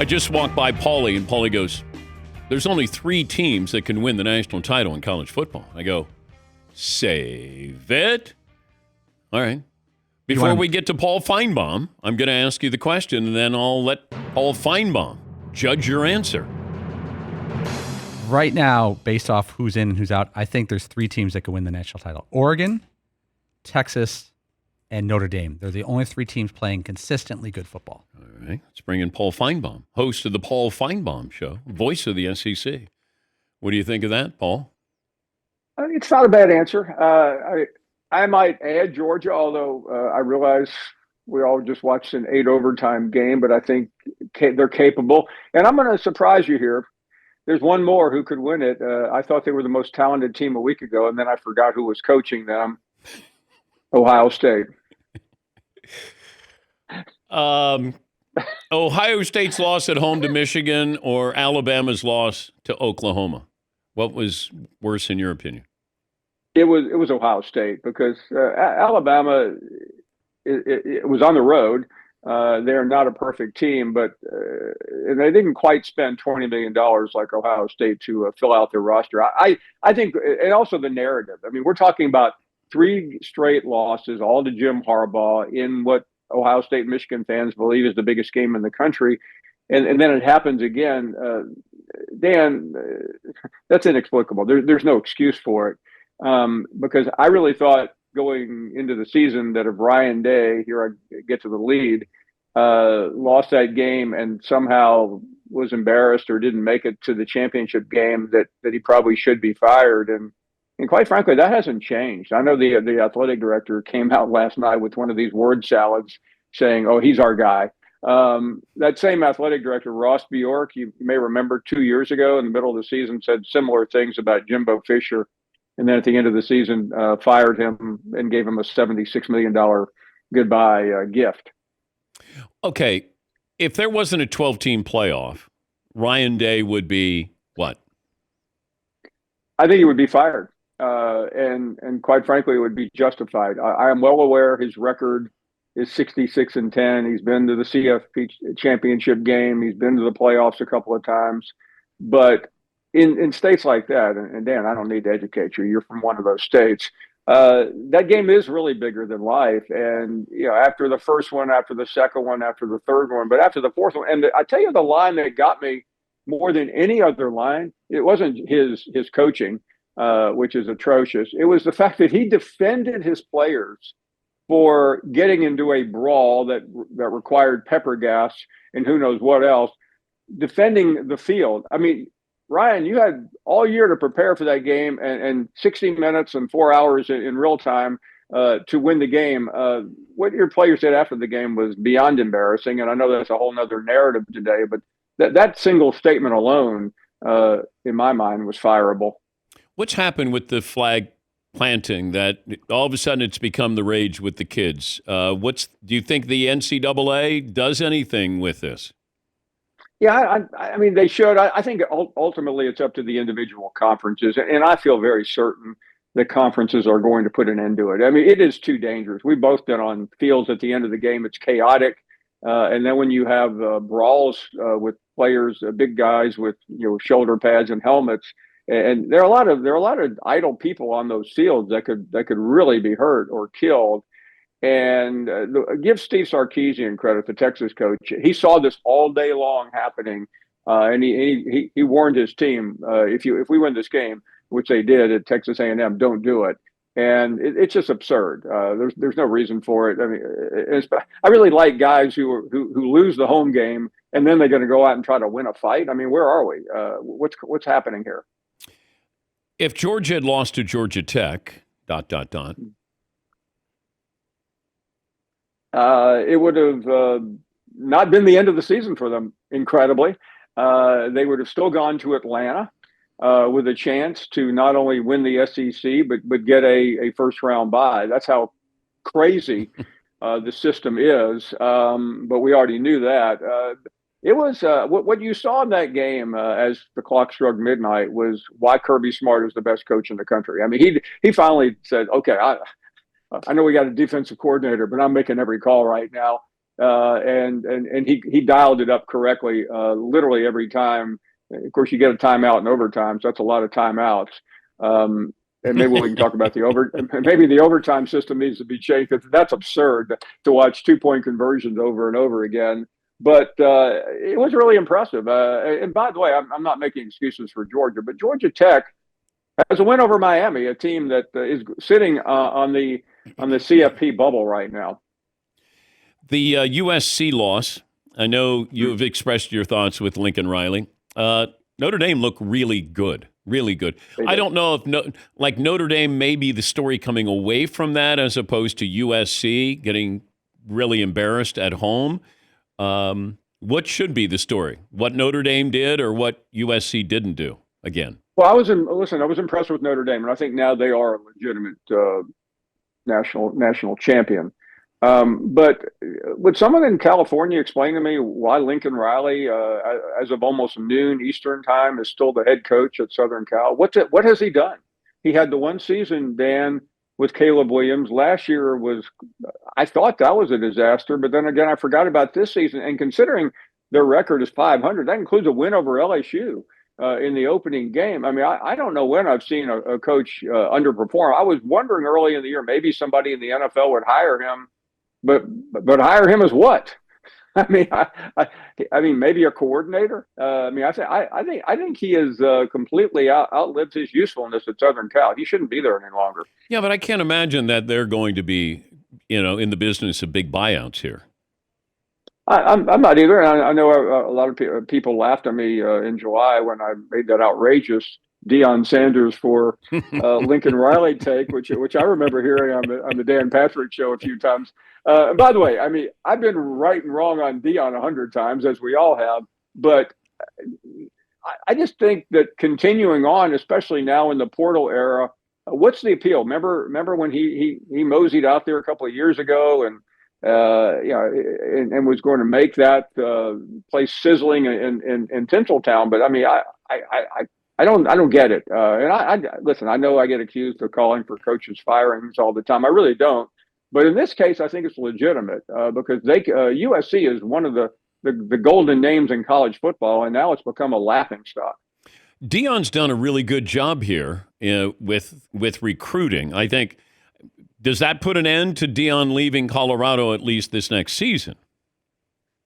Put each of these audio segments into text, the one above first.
I just walked by Paulie, and Paulie goes, there's only 3 teams that can win the national title in college football. I go, save it. All right. Before we get to Paul Finebaum, I'm going to ask you the question, and then I'll let Paul Finebaum judge your answer. Right now, based off who's in and who's out, I think there's 3 teams that could win the national title. Oregon, Texas, and Notre Dame. They're the only 3 teams playing consistently good football. All right. Let's bring in Paul Finebaum, host of the Paul Finebaum Show, voice of the SEC. What do you think of that, Paul? It's not a bad answer. I might add Georgia, although I realize we all just watched an 8 overtime game, but I think they're capable. And I'm going to surprise you here. There's one more who could win it. I thought they were the most talented team a week ago, and then I forgot who was coaching them. Ohio State. Ohio State's loss at home to Michigan or Alabama's loss to Oklahoma? What was worse in your opinion? It was Ohio State because Alabama it was on the road. They're not a perfect team, but and they didn't quite spend $20 million like Ohio State to fill out their roster. I think, and also the narrative. I mean, we're talking about 3 straight losses, all to Jim Harbaugh in what Ohio State and Michigan fans believe is the biggest game in the country. And then it happens again. Dan, that's inexplicable. There's no excuse for it because I really thought going into the season that if Ryan Day, here I get to the lead, lost that game and somehow was embarrassed or didn't make it to the championship game, that he probably should be fired. And quite frankly, that hasn't changed. I know the athletic director came out last night with one of these word salads saying, oh, he's our guy. That same athletic director, Ross Bjork, you may remember 2 years ago in the middle of the season, said similar things about Jimbo Fisher. And then at the end of the season, fired him and gave him a $76 million goodbye gift. Okay. If there wasn't a 12-team playoff, Ryan Day would be what? I think he would be fired. And quite frankly, it would be justified. I am well aware his record is 66-10. He's been to the CFP championship game. He's been to the playoffs a couple of times. But in states like that, and Dan, I don't need to educate you. You're from one of those states. That game is really bigger than life. And, after the first one, after the second one, after the third one, but after the fourth one, and I tell you the line that got me more than any other line, it wasn't his coaching, which is atrocious. It was the fact that he defended his players for getting into a brawl that required pepper gas and who knows what else, defending the field. I mean, Ryan, you had all year to prepare for that game and 60 minutes and 4 hours in real time to win the game. What your players did after the game was beyond embarrassing. And I know that's a whole nother narrative today, but that single statement alone, in my mind, was fireable. What's happened with the flag planting that all of a sudden it's become the rage with the kids? Do you think the NCAA does anything with this? Yeah, I mean, they should. I think ultimately it's up to the individual conferences, and I feel very certain the conferences are going to put an end to it. I mean, it is too dangerous. We've both been on fields at the end of the game. It's chaotic. And then when you have brawls with players, big guys with shoulder pads and helmets, and there are a lot of idle people on those fields that could really be hurt or killed. And give Steve Sarkisian credit, the Texas coach. He saw this all day long happening, and he warned his team: if we win this game, which they did at Texas A&M, don't do it. And it's just absurd. There's no reason for it. I mean, I really like guys who lose the home game and then they're going to go out and try to win a fight. I mean, where are we? What's happening here? If Georgia had lost to Georgia Tech, ... It would have not been the end of the season for them, incredibly. They would have still gone to Atlanta with a chance to not only win the SEC, but get a first-round bye. That's how crazy the system is. But we already knew that. It was what you saw in that game as the clock struck midnight was why Kirby Smart is the best coach in the country. I mean, he finally said, okay, I know we got a defensive coordinator, but I'm making every call right now. and he dialed it up correctly, literally every time. Of course, you get a timeout in overtime, so that's a lot of timeouts. And maybe we can talk about maybe the overtime system needs to be changed. That's absurd to watch 2-point conversions over and over again. But it was really impressive. And by the way, I'm not making excuses for Georgia, but Georgia Tech has a win over Miami, a team that is sitting on the CFP bubble right now. The USC loss. I know you have expressed your thoughts with Lincoln Riley. Notre Dame looked really good. Really good. I don't know if Notre Dame may be the story coming away from that as opposed to USC getting really embarrassed at home. What should be the story? What Notre Dame did or what USC didn't do again? Well, I was impressed with Notre Dame, and I think now they are a legitimate national champion. But would someone in California explain to me why Lincoln Riley, as of almost noon Eastern time, is still the head coach at Southern Cal? What has he done? He had the one season, Dan, with Caleb Williams. Last year I thought that was a disaster, but then again, I forgot about this season. And considering their record is 500, that includes a win over LSU in the opening game. I mean, I don't know when I've seen a coach underperform. I was wondering early in the year, maybe somebody in the NFL would hire him. But hire him as what? I mean, maybe a coordinator. I think he has completely outlived his usefulness at Southern Cal. He shouldn't be there any longer. Yeah, but I can't imagine that they're going to be, in the business of big buyouts here. I'm not either. I know a lot of people laughed at me in July when I made that outrageous Deion Sanders for Lincoln Riley take, which I remember hearing on the Dan Patrick show a few times. By the way, I mean, I've been right and wrong on Deion 100 times, as we all have, but I just think that continuing on, especially now in the portal era, what's the appeal? Remember when he moseyed out there a couple of years ago and was going to make that place sizzling in Tinseltown. But I mean, I don't get it. And I listen. I know I get accused of calling for coaches' firings all the time. I really don't. But in this case, I think it's legitimate because USC is one of the golden names in college football, and now it's become a laughingstock. Deion's done a really good job here with recruiting. I think. Does that put an end to Deion leaving Colorado at least this next season?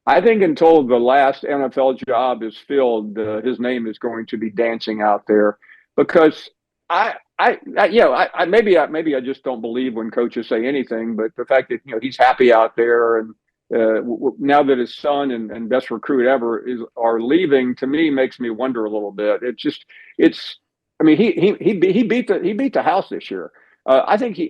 I think until the last NFL job is filled, his name is going to be dancing out there because maybe I just don't believe when coaches say anything, but the fact that he's happy out there and now that his son and best recruit ever are leaving, to me makes me wonder a little bit. I mean, he beat the house this year. I think he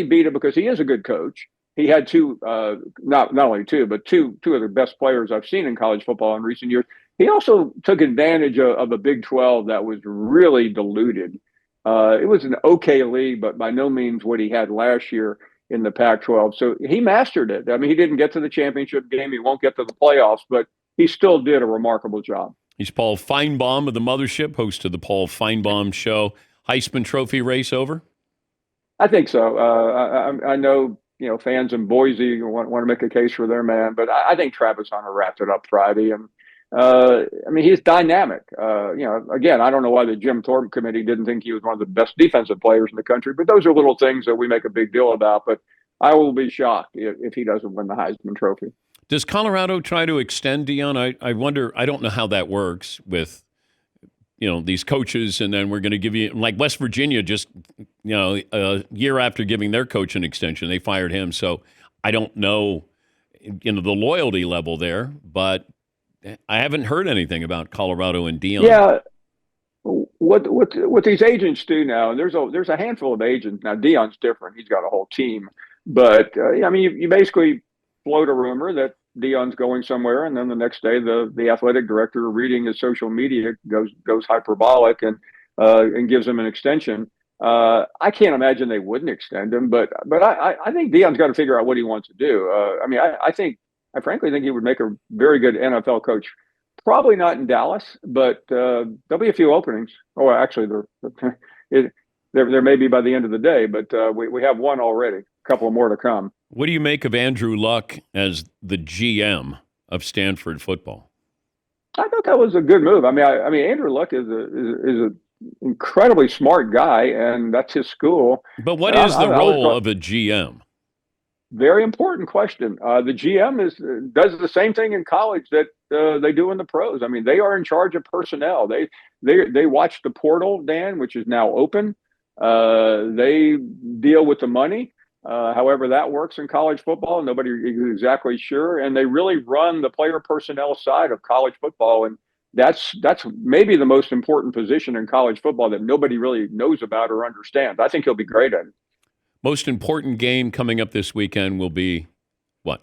beat it because he is a good coach. He had not only two, but two of the best players I've seen in college football in recent years. He also took advantage of a Big 12 that was really diluted. It was an okay league, but by no means what he had last year in the Pac-12. So he mastered it. I mean, he didn't get to the championship game. He won't get to the playoffs, but he still did a remarkable job. He's Paul Finebaum of the Mothership, host of the Paul Finebaum Show. Heisman Trophy race over? I think so. I know, fans in Boise want to make a case for their man, but I think Travis Hunter wrapped it up Friday. And, he's dynamic. Again, I don't know why the Jim Thorpe committee didn't think he was one of the best defensive players in the country, but those are little things that we make a big deal about. But I will be shocked if he doesn't win the Heisman Trophy. Does Colorado try to extend Deion? I wonder, I don't know how that works with these coaches, and then we're going to give you, like West Virginia just, a year after giving their coach an extension, they fired him. So I don't know, the loyalty level there, but I haven't heard anything about Colorado and Deion. Yeah. What these agents do now, and there's a handful of agents. Now, Deion's different. He's got a whole team. But, you basically float a rumor that Deion's going somewhere, and then the next day the athletic director reading his social media goes hyperbolic and gives him an extension. I can't imagine they wouldn't extend him, but I think Deion's got to figure out what he wants to do. I frankly think he would make a very good NFL coach. Probably not in Dallas, but there'll be a few openings. Oh, actually, there may be by the end of the day, but we have one already. A couple more to come. What do you make of Andrew Luck as the GM of Stanford football? I thought that was a good move. I mean, Andrew Luck is a incredibly smart guy, and that's his school. But what is the role of a GM? Very important question. The GM does the same thing in college that they do in the pros. I mean, they are in charge of personnel. They watch the portal, Dan, which is now open. They deal with the money. However that works in college football, nobody is exactly sure. And they really run the player personnel side of college football. And that's maybe the most important position in college football that nobody really knows about or understands. I think he'll be great at it. Most important game coming up this weekend will be what?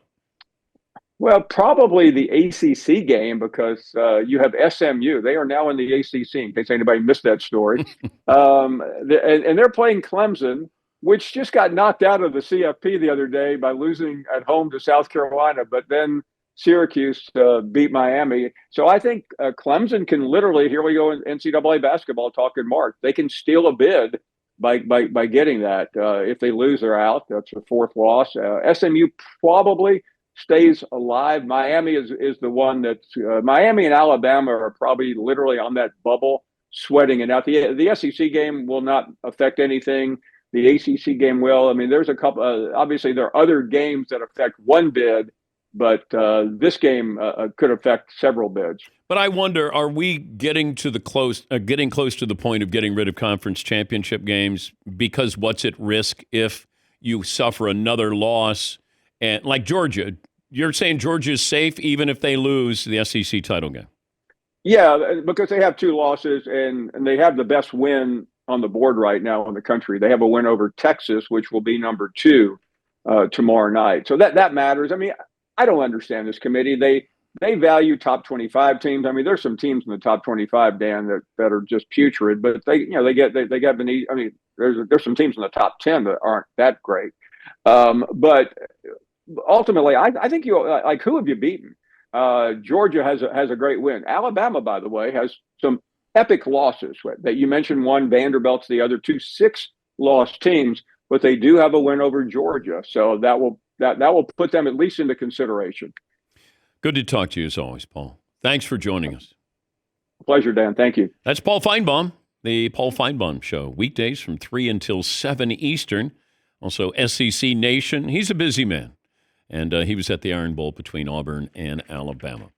Well, probably the ACC game because you have SMU. They are now in the ACC, in case anybody missed that story. And they're playing Clemson, which just got knocked out of the CFP the other day by losing at home to South Carolina. But then Syracuse beat Miami. So I think Clemson can literally, here we go in NCAA basketball talk in March, they can steal a bid by getting that. If they lose, they're out. That's a fourth loss. SMU probably stays alive. Miami is the one that's Miami and Alabama are probably literally on that bubble, sweating it out. The SEC game will not affect anything. The ACC game will. I mean, there's a couple. Obviously, there are other games that affect one bid, but this game could affect several bids. But I wonder, are we getting close to the point of getting rid of conference championship games? Because what's at risk if you suffer another loss? And like Georgia, you're saying Georgia is safe even if they lose the SEC title game? Yeah, because they have two losses and they have the best win on the board right now in the country. They have a win over Texas, which will be number 2 tomorrow night. So that matters. I mean, I don't understand this committee. They value top 25 teams. I mean, there's some teams in the top 25, Dan, that are just putrid, but they get beneath. I mean, there's some teams in the top 10 that aren't that great. But ultimately, I think who have you beaten? Georgia has a great win. Alabama, by the way, has some epic losses that you mentioned. One, Vanderbilt's the other, 2 6-loss teams, but they do have a win over Georgia. So that will put them at least into consideration. Good to talk to you as always, Paul. Thanks for joining us. Pleasure, Dan. Thank you. That's Paul Finebaum, the Paul Finebaum Show, weekdays from 3 until 7 Eastern. Also, SEC Nation. He's a busy man. And he was at the Iron Bowl between Auburn and Alabama.